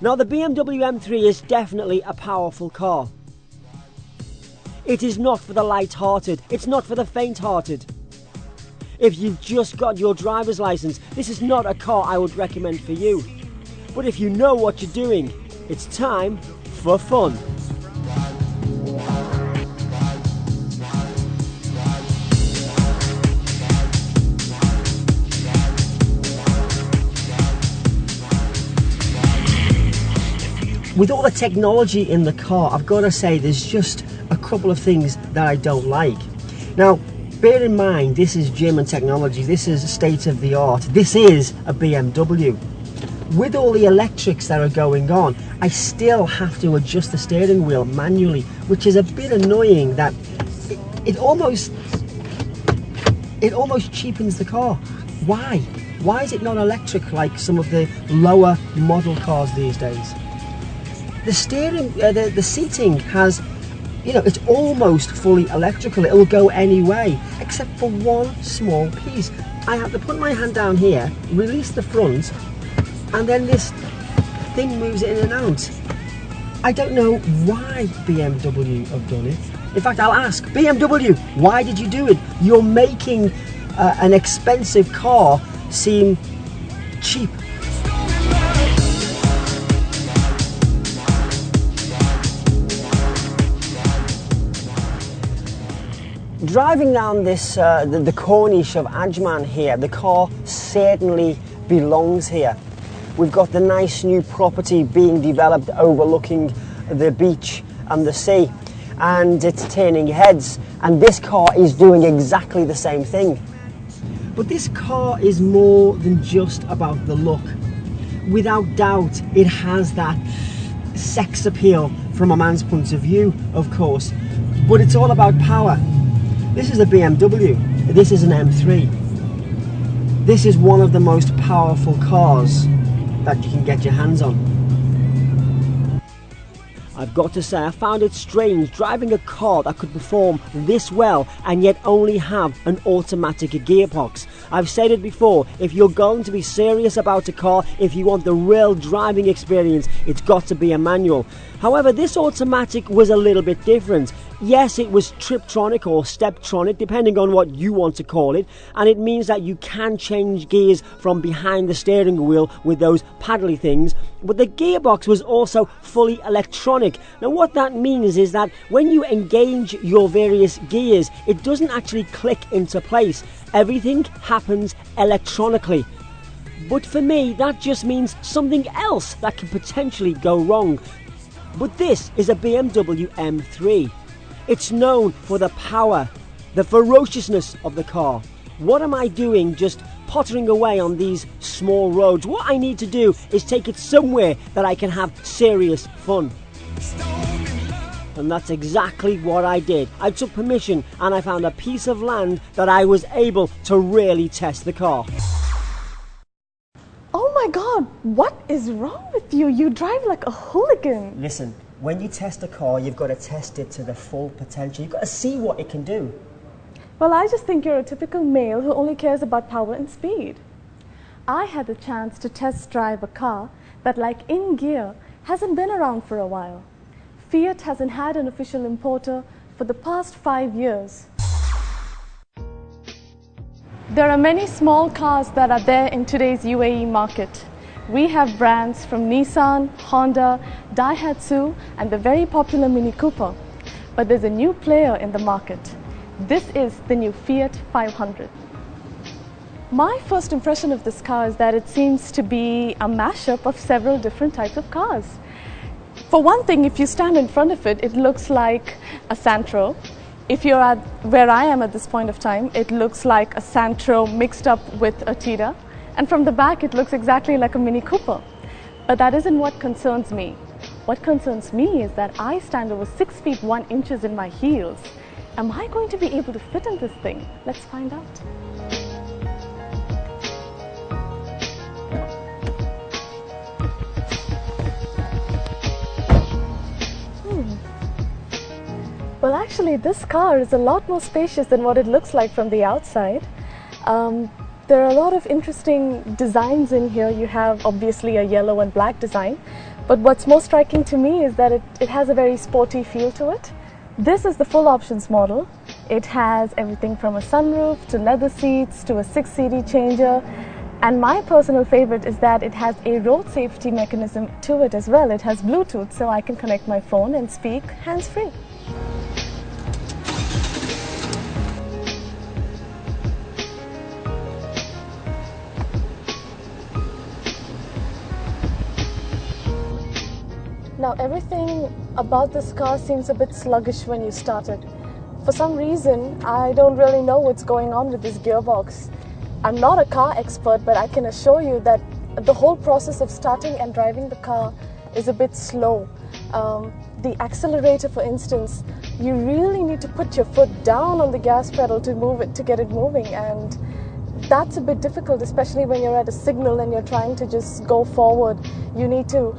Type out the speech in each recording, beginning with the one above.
Now the BMW M3 is definitely a powerful car. It is not for the light-hearted, it's not for the faint-hearted. If you've just got your driver's license, this is not a car I would recommend for you. But if you know what you're doing, it's time for fun. With all the technology in the car, I've got to say there's just a couple of things that I don't like. Now, bear in mind, this is German technology, this is state of the art, this is a BMW. With all the electrics that are going on, I still have to adjust the steering wheel manually, which is a bit annoying. That it almost cheapens the car. Why? Why is it not electric like some of the lower model cars these days? The steering, the seating has, you know, it's almost fully electrical. It will go any way, except for one small piece. I have to put my hand down here, release the front, and then this thing moves in and out. I don't know why BMW have done it. In fact, I'll ask BMW, why did you do it? You're making an expensive car seem cheap. Driving down this, the Corniche of Ajman here, the car certainly belongs here. We've got the nice new property being developed overlooking the beach and the sea, and it's turning heads, and this car is doing exactly the same thing. But this car is more than just about the look. Without doubt, it has that sex appeal from a man's point of view, of course, but it's all about power. This is a BMW, this is an M3. This is one of the most powerful cars that you can get your hands on. I've got to say, I found it strange driving a car that could perform this well and yet only have an automatic gearbox. I've said it before, if you're going to be serious about a car, if you want the real driving experience, it's got to be a manual. However, this automatic was a little bit different. Yes, it was Triptronic or Steptronic, depending on what you want to call it, and it means that you can change gears from behind the steering wheel with those paddly things, but the gearbox was also fully electronic. Now what that means is that when you engage your various gears, it doesn't actually click into place. Everything happens electronically. But for me, that just means something else that can potentially go wrong. But this is a BMW M3. It's known for the power, the ferociousness of the car. What am I doing just pottering away on these small roads? What I need to do is take it somewhere that I can have serious fun. And that's exactly what I did. I took permission and I found a piece of land that I was able to really test the car. Oh my God, what is wrong with you? You drive like a hooligan. Listen, when you test a car, you've got to test it to the full potential. You've got to see what it can do. Well, I just think you're a typical male who only cares about power and speed. I had the chance to test drive a car that, like in gear, hasn't been around for a while. Fiat hasn't had an official importer for the past 5 years. There are many small cars that are there in today's UAE market. We have brands from Nissan, Honda, Daihatsu, and the very popular Mini Cooper. But there's a new player in the market. This is the new Fiat 500. My first impression of this car is that it seems to be a mashup of several different types of cars. For one thing, if you stand in front of it, it looks like a Santro. If you're at where I am at this point of time, it looks like a Santro mixed up with a Tida. And from the back, it looks exactly like a Mini Cooper. But that isn't what concerns me. What concerns me is that I stand over 6 feet 1 inches in my heels. Am I going to be able to fit in this thing? Let's find out. Well, actually, this car is a lot more spacious than what it looks like from the outside. There are a lot of interesting designs in here. You have obviously a yellow and black design, But what's most striking to me is that it has a very sporty feel to it. This is the full options model. It has everything from a sunroof to leather seats to a 6 CD changer. And my personal favorite is that it has a road safety mechanism to it as well. It has Bluetooth, so I can connect my phone and speak hands-free. Now everything about this car seems a bit sluggish when you start it. For some reason, I don't really know what's going on with this gearbox. I'm not a car expert, but I can assure you that the whole process of starting and driving the car is a bit slow. The accelerator, for instance, you really need to put your foot down on the gas pedal to move it, to get it moving, and that's a bit difficult, especially when you're at a signal and you're trying to just go forward. You need to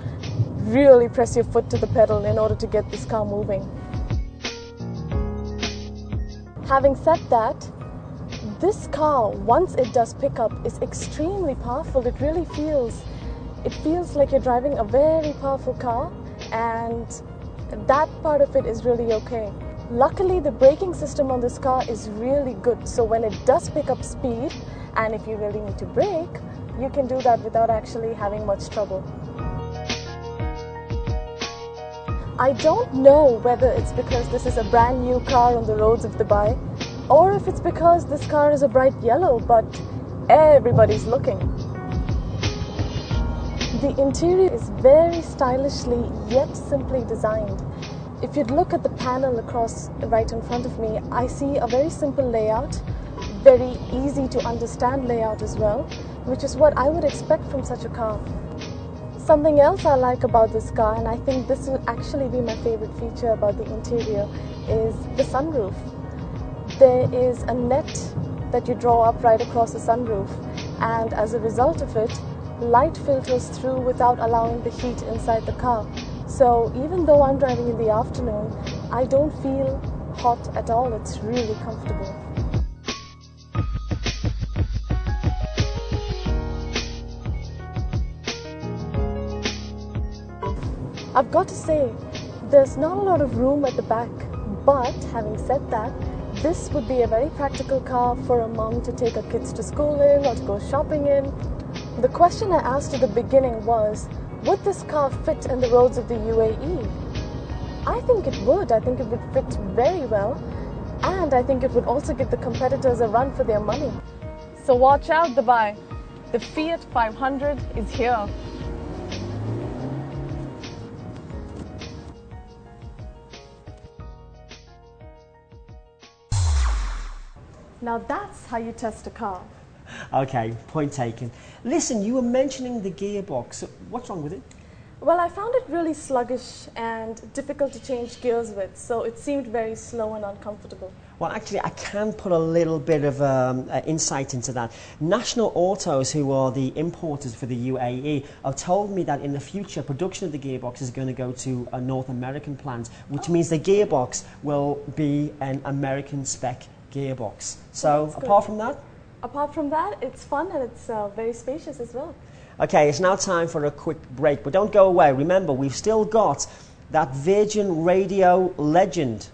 really press your foot to the pedal in order to get this car moving. Having said that, this car, once it does pick up, is extremely powerful. It really feels like you're driving a very powerful car, and that part of it is really okay. Luckily, the braking system on this car is really good, so when it does pick up speed, and if you really need to brake, you can do that without actually having much trouble. I don't know whether it's because this is a brand new car on the roads of Dubai, or if it's because this car is a bright yellow, but everybody's looking. The interior is very stylishly yet simply designed. If you look at the panel across right in front of me, I see a very simple layout, very easy to understand layout as well, which is what I would expect from such a car. Something else I like about this car, and I think this will actually be my favorite feature about the interior, is the sunroof. There is a net that you draw up right across the sunroof, and as a result of it, light filters through without allowing the heat inside the car. So even though I'm driving in the afternoon, I don't feel hot at all. It's really comfortable. I've got to say, there's not a lot of room at the back, but having said that, this would be a very practical car for a mom to take her kids to school in or to go shopping in. The question I asked at the beginning was, would this car fit in the roads of the UAE? I think it would. I think it would fit very well, and I think it would also give the competitors a run for their money. So watch out, Dubai. The Fiat 500 is here. Now that's how you test a car. Okay, point taken. Listen, you were mentioning the gearbox. What's wrong with it? Well, I found it really sluggish and difficult to change gears with, so it seemed very slow and uncomfortable. Well, actually, I can put a little bit of insight into that. National Autos, who are the importers for the UAE, have told me that in the future, production of the gearbox is going to go to a North American plant, which means the gearbox will be an American spec gearbox. So, apart from that? Apart from that, it's fun and it's very spacious as well. Okay, it's now time for a quick break, but don't go away. Remember, we've still got that Virgin Radio legend